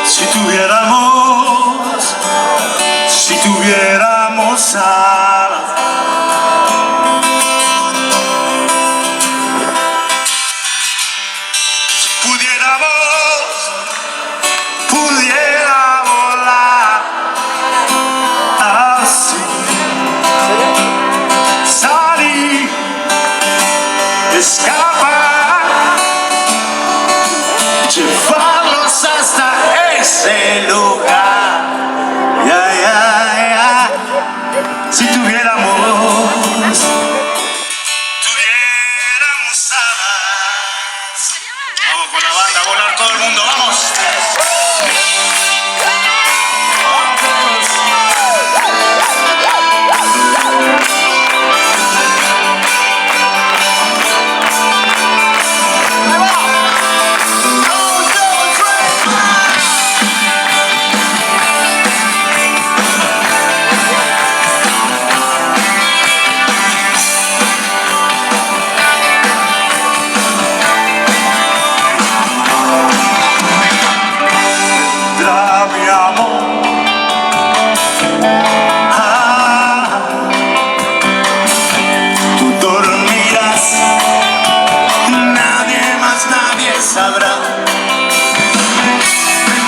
Si tuviéramos alas, si pudiera volar así, salir, escapar, llevarlos hasta ese lugar. Si tuviéramos alas. Vamos con la banda a volar todo el mundo, vamos. Sabrá.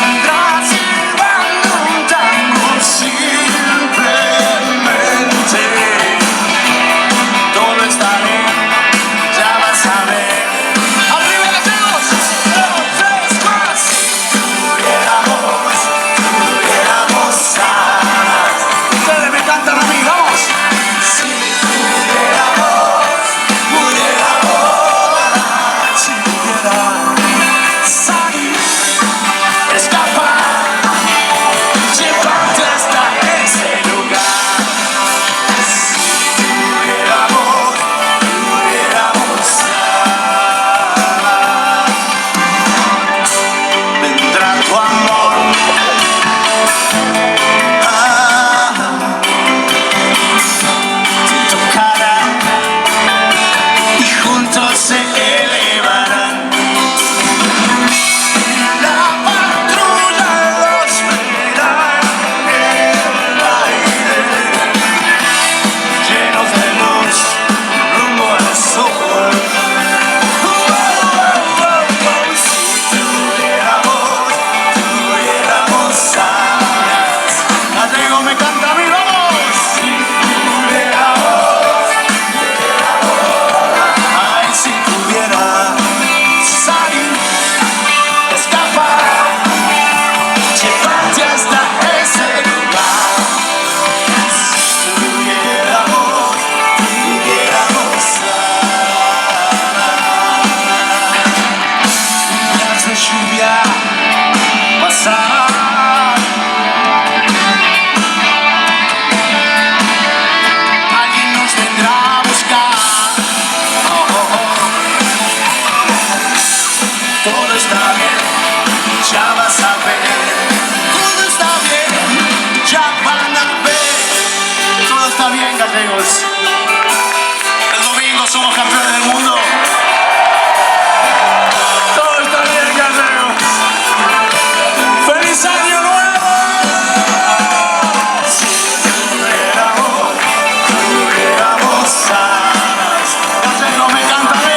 Vendrás silbando un tango simplemente. Todo está bien, ya vas a ver. ¡Arriba las manos! 1, 2, 3, más. Si tuviéramos alas. Ustedes me cantan a mí, vamos. Si pudiéramos volar. Si pudiéramos el domingo somos campeones del mundo. Todo está bien, Gallegos. ¡Feliz año nuevo! Si tuviéramos alas. Gallegos me canta bien.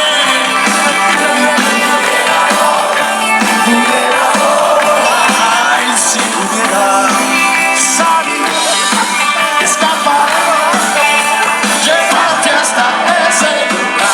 Ay, si pudiera salir, escapar, llevarte hasta ese lugar.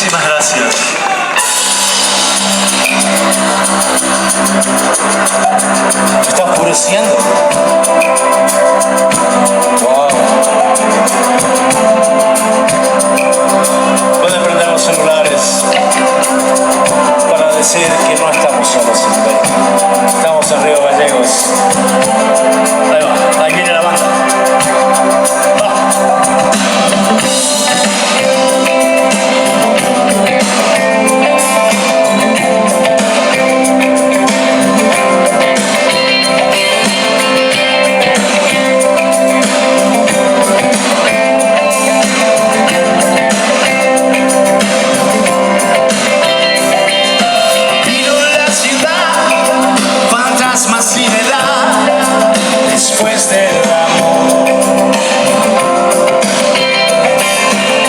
Muchísimas gracias. ¿Me está oscureciendo? Wow. Pueden prender los celulares para decir que no estamos solos en Bélgica. Estamos en Río Gallegos. Ahí va, ahí viene la banda. Después del amor,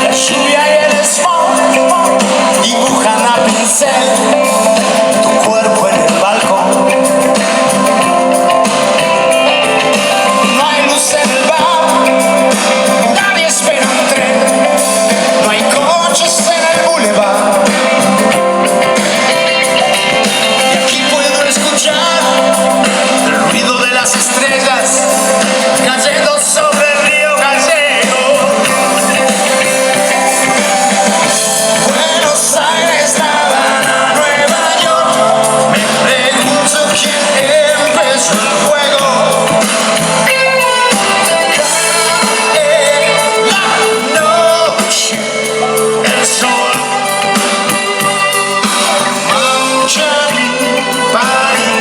la lluvia y el smog dibujan a pincel tu cuerpo en el balcón. No hay luz en el bar, nadie espera un tren, no hay coches en el boulevard. Y aquí puedo escuchar el ruido de las estrellas cayendo sobre el río Gallego. Buenos Aires, La Habana, Nueva York, me pregunto quién empezó el juego. Cae la noche, el sol mancha mi país.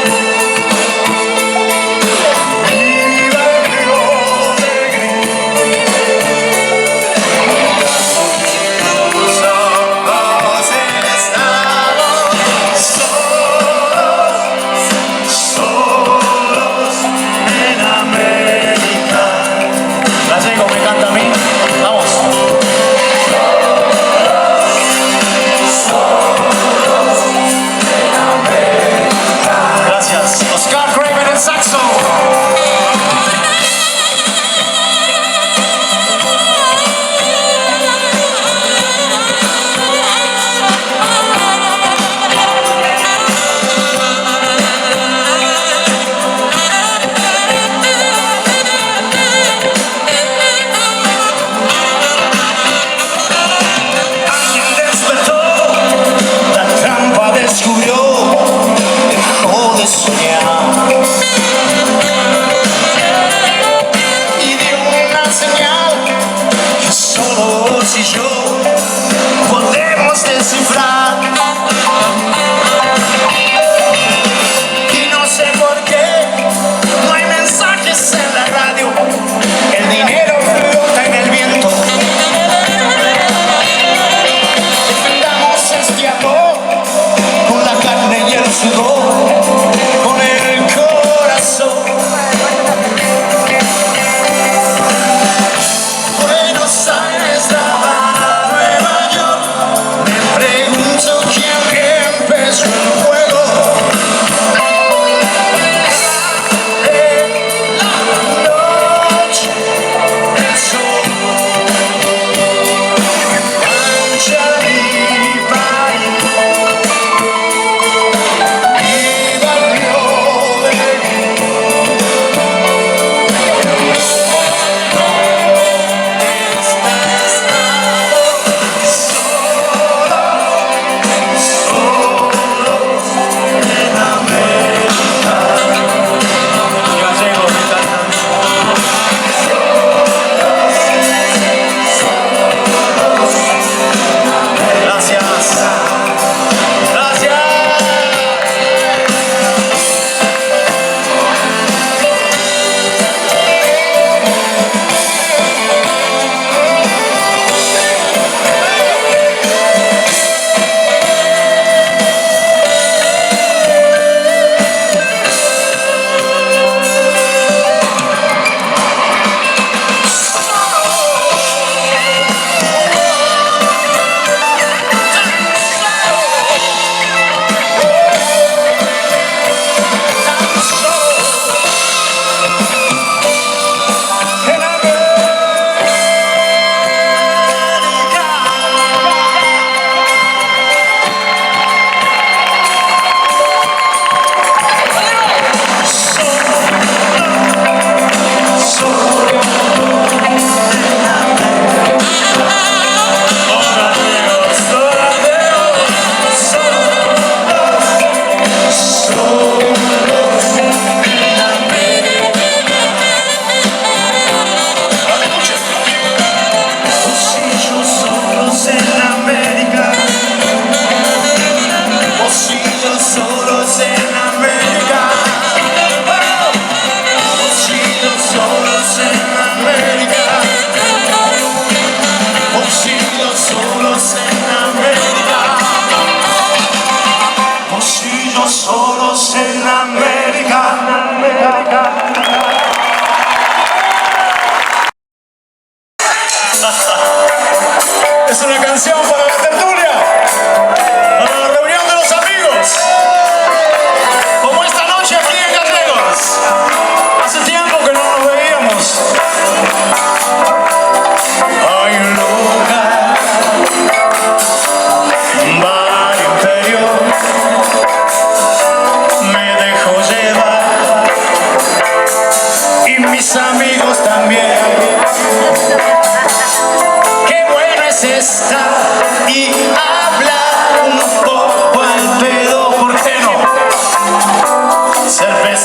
Si yo podemos descifrar, y no sé por qué no hay mensajes en la radio, el dinero flota en el viento. Defendamos este amor con la carne y el sudor, con el corazón. Buenos Aires, La Habana, Nueva York, me pregunto quién empezó el juego. La noche, el sol mancha mi país.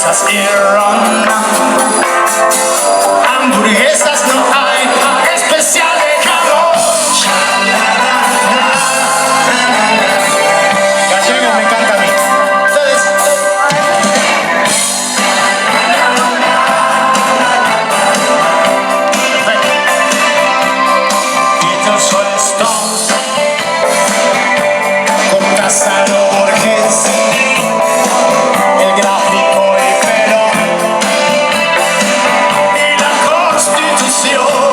cervezas y ron. Hamburguesas no hay, especial de jamón. Gallego me encanta a mí. Beatles o Stones, Cortázar o Borges, el gráfico y Perón y la Constitución.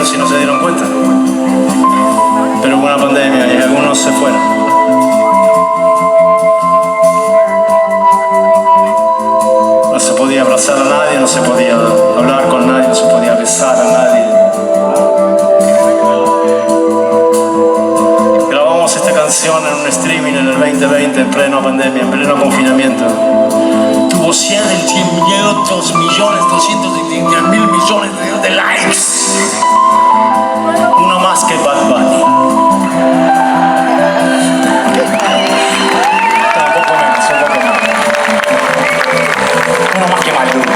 si no se dieron cuenta. Pero hubo una pandemia y algunos se fueron. No se podía abrazar a nadie, no se podía hablar con nadie, no se podía besar a nadie. Grabamos esta canción en un streaming en el 2020, en pleno pandemia, en pleno confinamiento. Tuvo 200 millones de likes. Uno más que Bad Bunny. Un poco menos. Uno más que Maluma.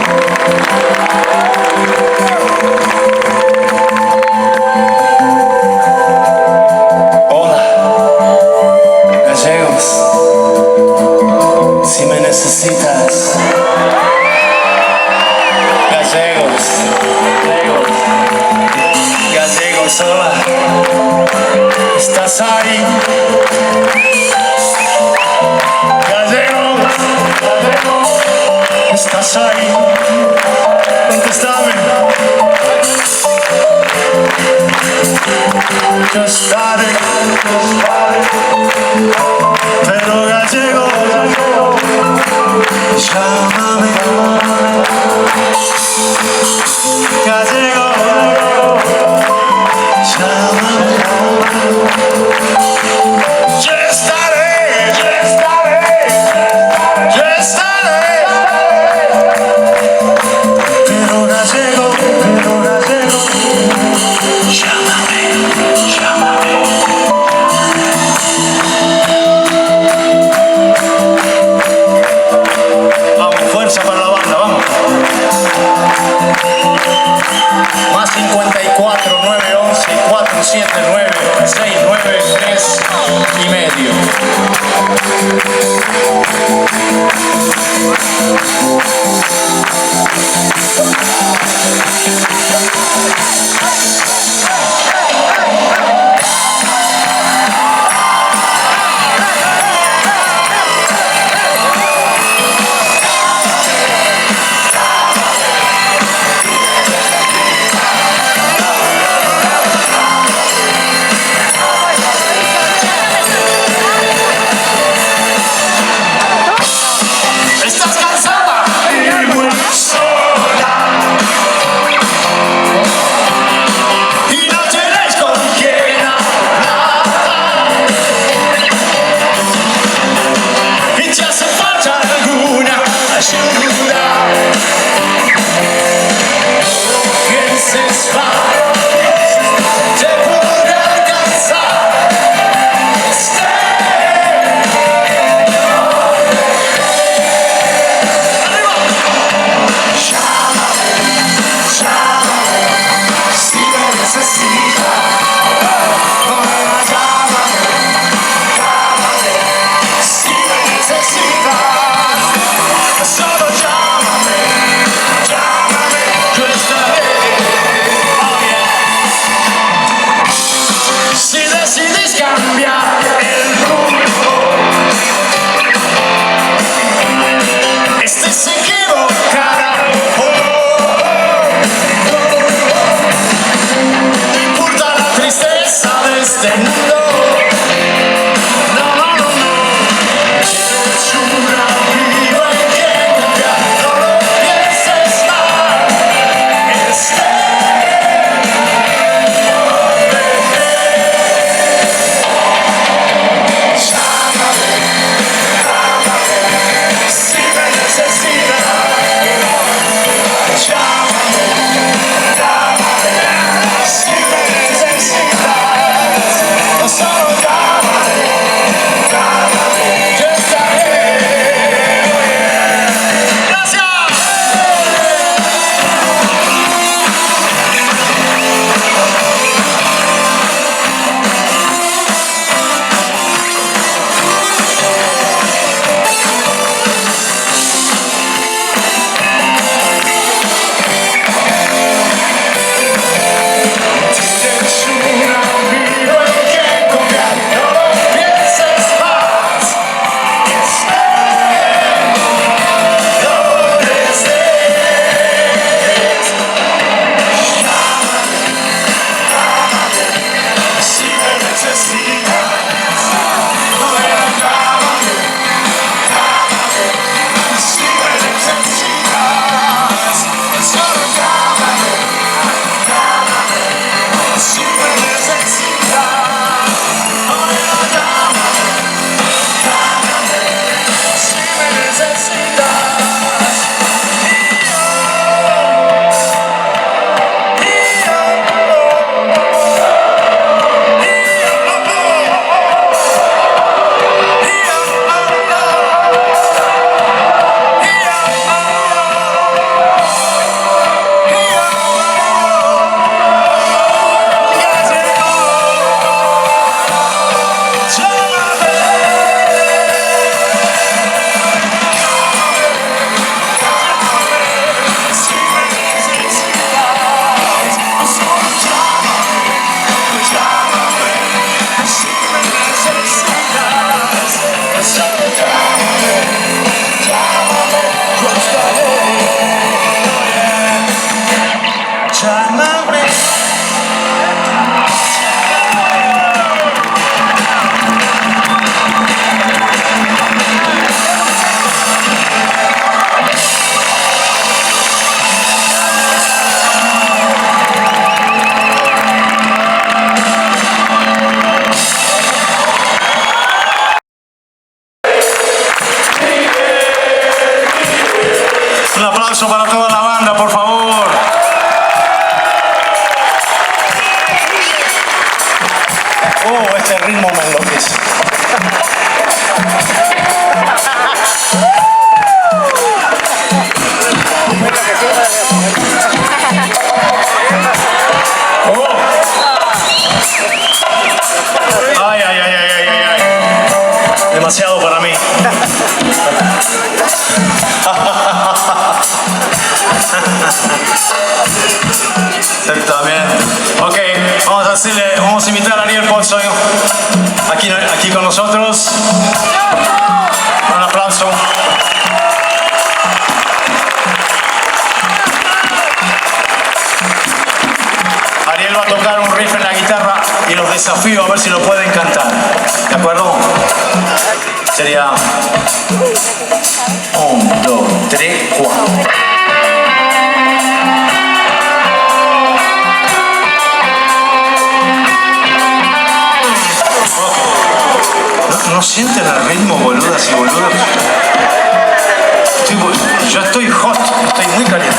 Hola, gallegos, si me necesitas. Gallegos, hola, ¿estás ahí? Gallegos, ¿estás ahí? Contéstame. Yo estaré, pero gallego, llámame. Gallego, llámame. Yo estaré, pero gallego, llámame. Vamos, fuerza para la banda, vamos. Más 54 911 479 693 y medio. Oh, este ritmo me enloquece. Oh. Ay, ay, ay, ay, ay, ay, ay. Demasiado para mí. Exactamente. Ok, vamos a invitar a Ariel Ponzo aquí con nosotros. Un aplauso. Ariel va a tocar un riff en la guitarra y los desafío a ver si lo pueden cantar. ¿De acuerdo? Sería 1, 2, 3, 4. ¿No sienten el ritmo, boludas y boludos? Yo estoy hot, estoy muy caliente.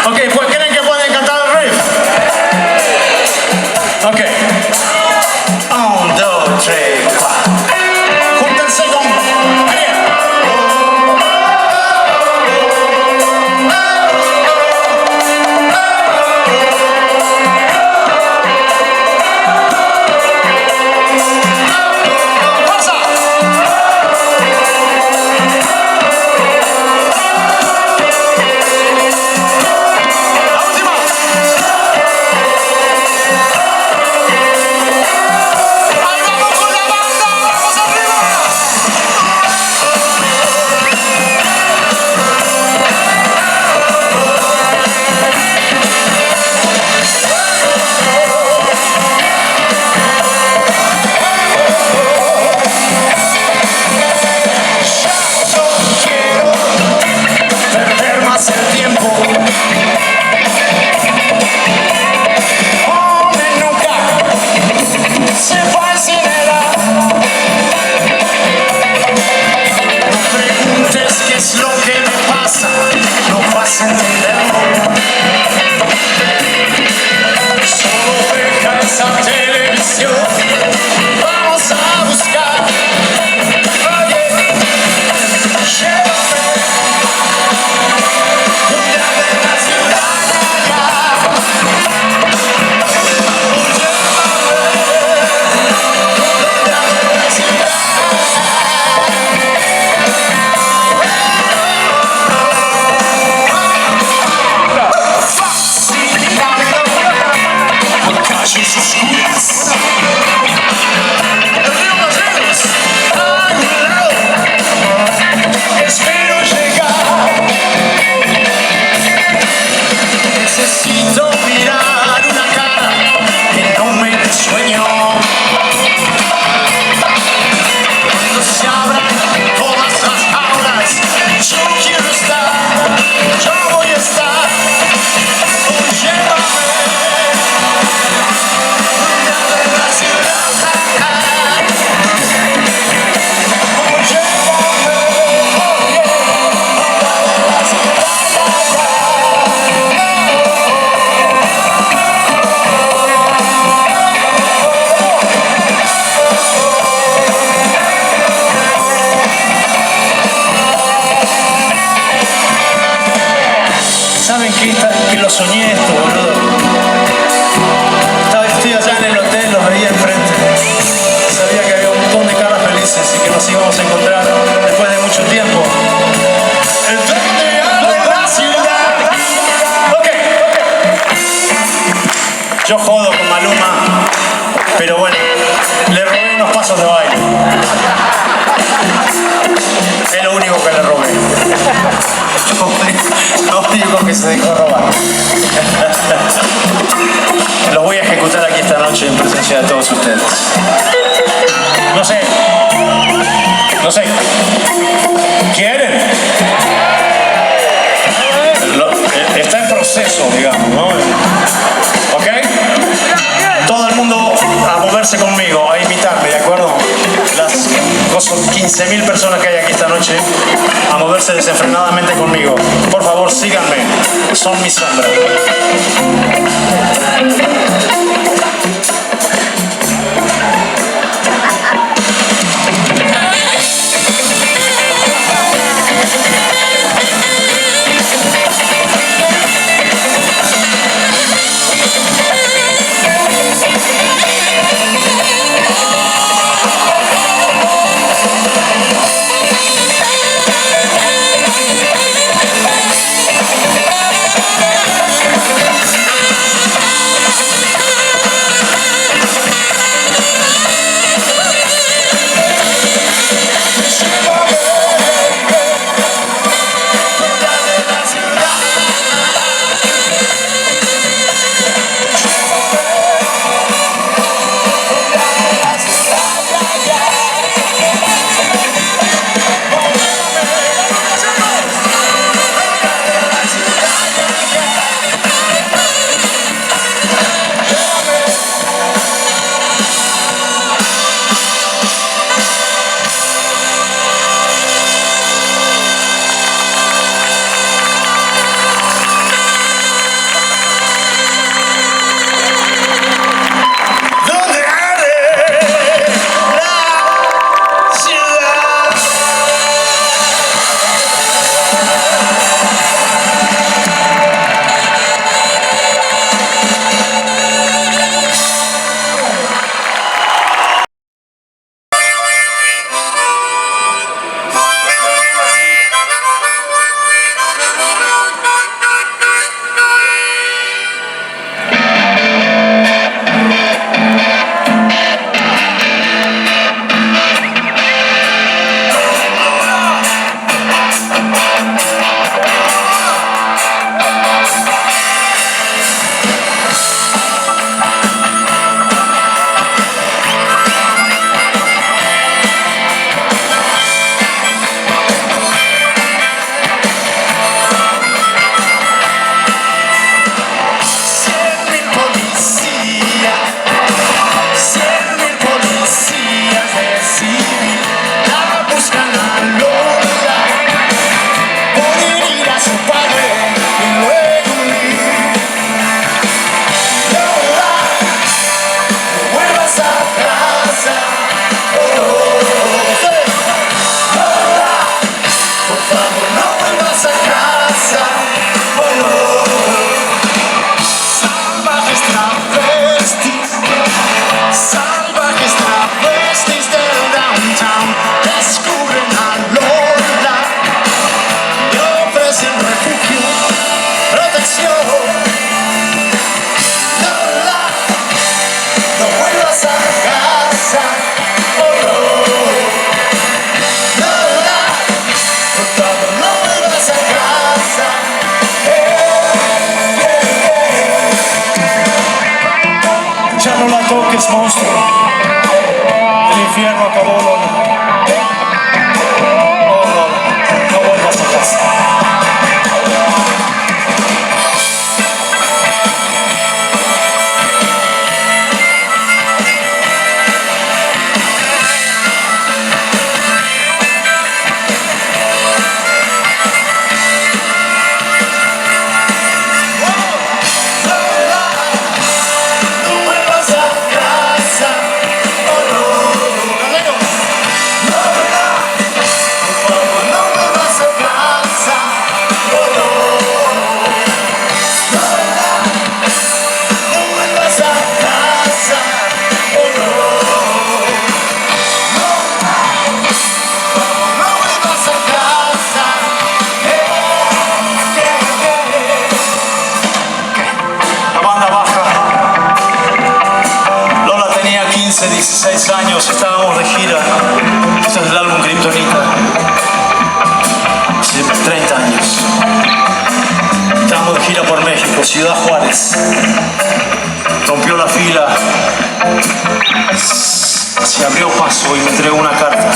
Ok, pues ¿creen que pueden cantar el riff? Ok. 1, 2, 3, 4. Júntense con Ariel. Que lo soñé esto, boludo. Estoy allá en el hotel, los veía enfrente. Sabía que había un montón de caras felices y que nos íbamos a encontrar después de mucho tiempo. El tren de la ciudad. Ok. Yo jodo con Maluma, pero bueno, le robé unos pasos de baile. Es lo único que le robé. Lo único que se dejó robar. Los voy a ejecutar aquí esta noche en presencia de todos ustedes. No sé. ¿Quieren? Está en proceso, digamos, ¿no? ¿Ok? Todo el mundo a moverse conmigo, a imitarme, ¿de acuerdo? Las 15.000 personas que hay aquí esta noche a moverse desenfrenadamente conmigo. Por favor, síganme. Son mi sombra. no la toques, monstruo. El infierno acabó, Lola. Oh, Lola, no vuelvas a casa. Lola tenía 15, 16 años, estábamos de gira. Este es el álbum Kryptonita. Hace 30 años. Estábamos de gira por México, Ciudad Juárez. Rompió la fila, se abrió paso y me entregó una carta.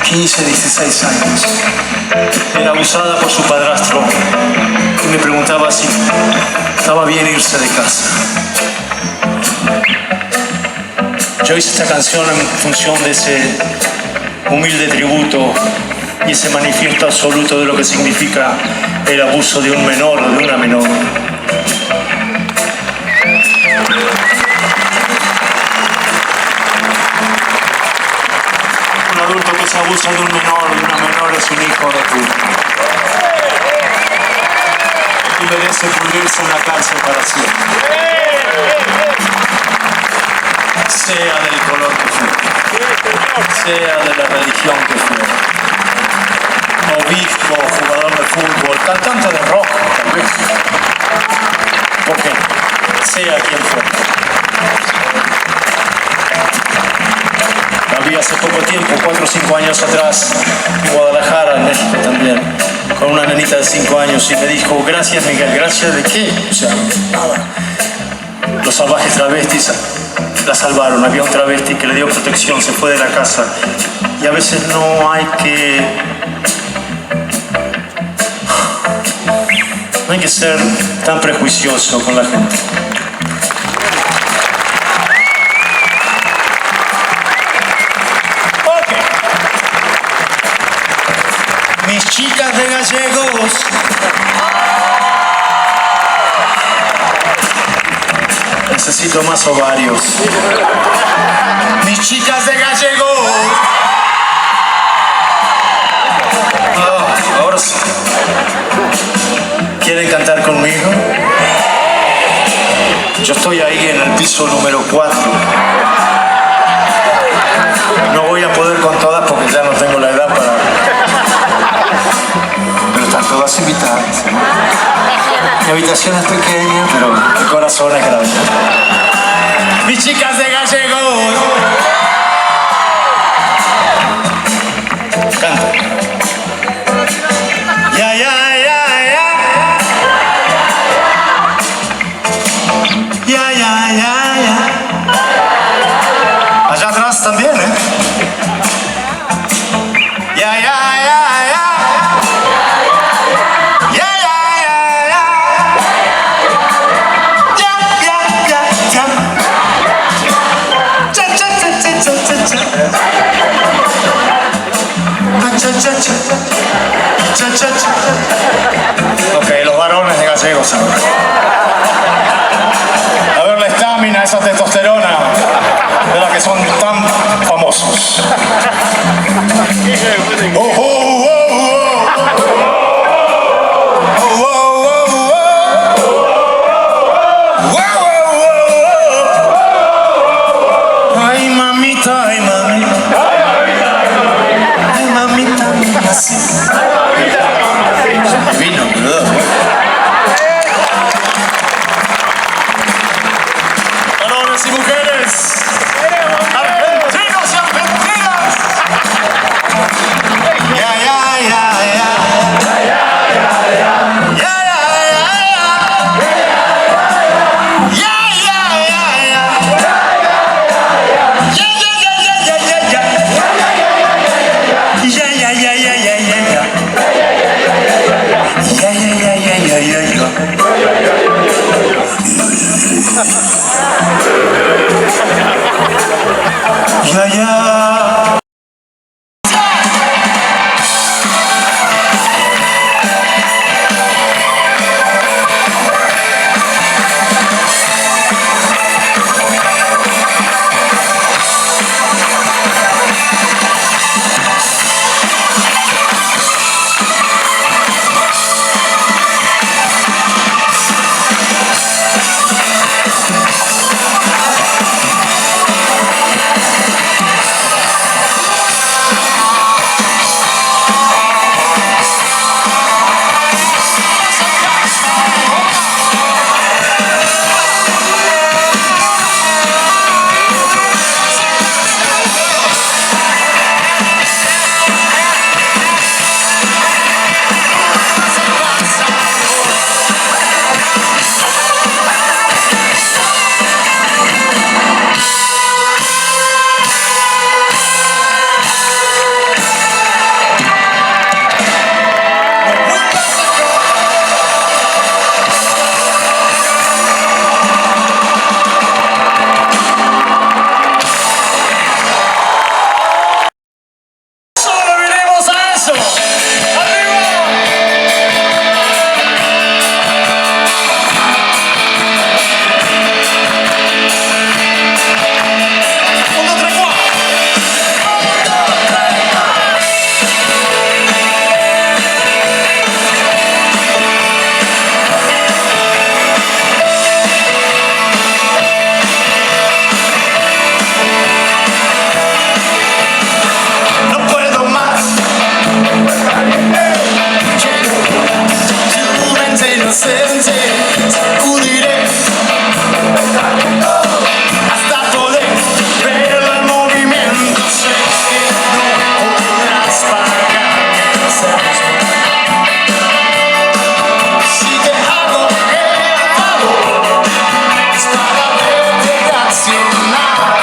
15, 16 años. Era abusada por su padrastro y me preguntaba si estaba bien irse de casa. Yo hice esta canción en función de ese humilde tributo y ese manifiesto absoluto de lo que significa el abuso de un menor o de una menor. Un adulto que se abusa de un menor o de una menor es un hijo de puta. Y merece pudrirse en la cárcel para siempre. Sea del color que fuera, sea de la religión que fuera, obispo, jugador de fútbol, cantante de rock, tal vez, porque sea quien fuera. Había hace poco tiempo, 4 o 5 años atrás, en Guadalajara, en México también, con una nenita de 5 años y me dijo, gracias Miguel, ¿gracias de qué? O sea, nada. Los salvajes travestis la salvaron. Había un travesti que le dio protección, se fue de la casa. Y a veces no hay que ser tan prejuicioso con la gente. Okay. Mis chicas de gallegos. Necesito más ovarios. Mis chicas de gallegos. Oh, ahora sí. ¿Quieren cantar conmigo? Yo estoy ahí en el piso número 4. No voy a poder con todas porque ya no tengo la edad para... Pero están todas invitadas. Mi habitación es pequeña, pero mi corazón es grande. Mis chicas de gallegos. Canta. Ya, ya, ya, ya. Ya, ya, ya, ya. Allá atrás también, ¿eh? Ya, ya, ya, ya. Ok, los varones de gallegos ahora. A ver la estamina, esa testosterona de la que son tan famosos. Oh, oh, oh, oh. Oh, oh, oh, oh. Oh, oh, oh. Ay, mamita, ay, mamita. Ay, mamita, así. Vino, boludo. Varones y mujeres, argentinos y argentinas. Ya, ya, ya, ya. Ya, ya, ya, ya. Ya, Ya, ya. Sacudiré hasta poder ver el movimiento. Sé que no podrás pagar mi servicio. Si te hago el favor, es para verte reaccionar.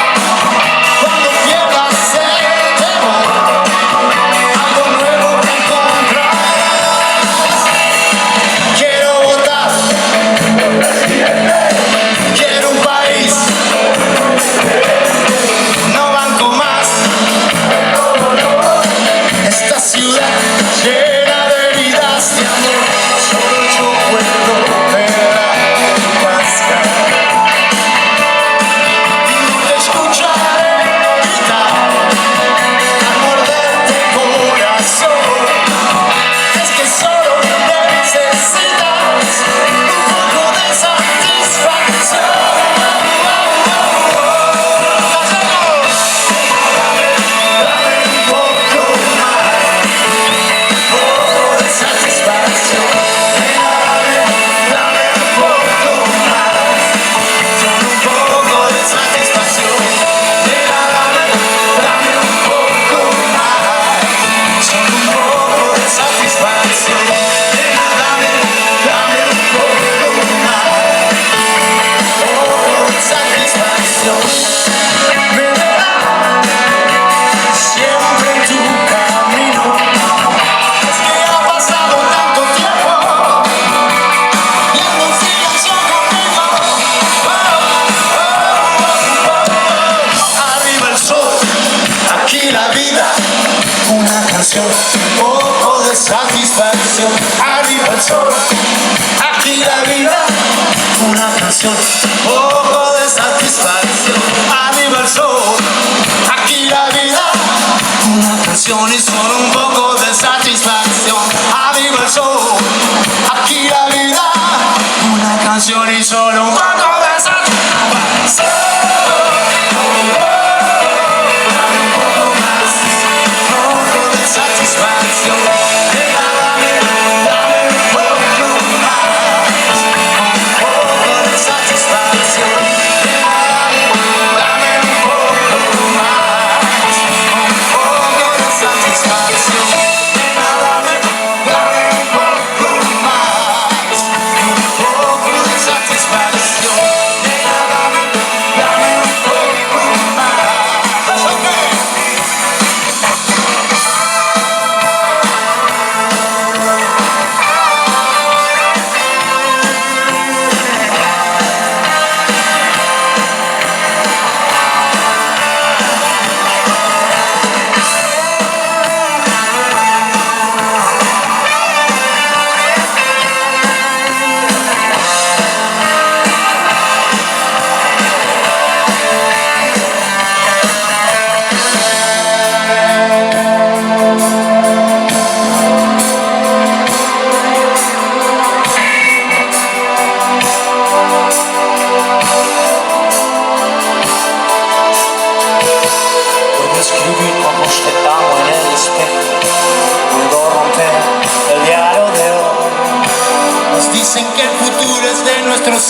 Cuando pierdas el temor, algo nuevo que encontrarás. Quiero votar. Quiero un país, no banco más. Esta ciudad llena de heridas de amor, solo yo puedo ver tu máscara. Y no te escucharé gritar al morderte el corazón. Es que solo necesitas un poco de satisfacción. Un poco de satisfacción, arriba el sol, aquí la vida, una canción, un poco de satisfacción, arriba el sol, aquí la vida, una canción y solo un poco de satisfacción, arriba el sol, aquí la vida, una canción y solo un poco de satisfacción. Satisfacción, dame un poco más, un poco de satisfacción, dame un poco más, un poco de satisfacción, dame un poco más, un poco de satisfacción.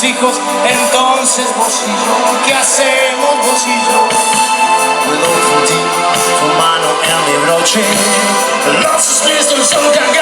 mis hijos. Entonces bolsillo, ¿qué hacemos bolsillo? Puedo fundir tu mano en mi broche. Los espíritus son cargados.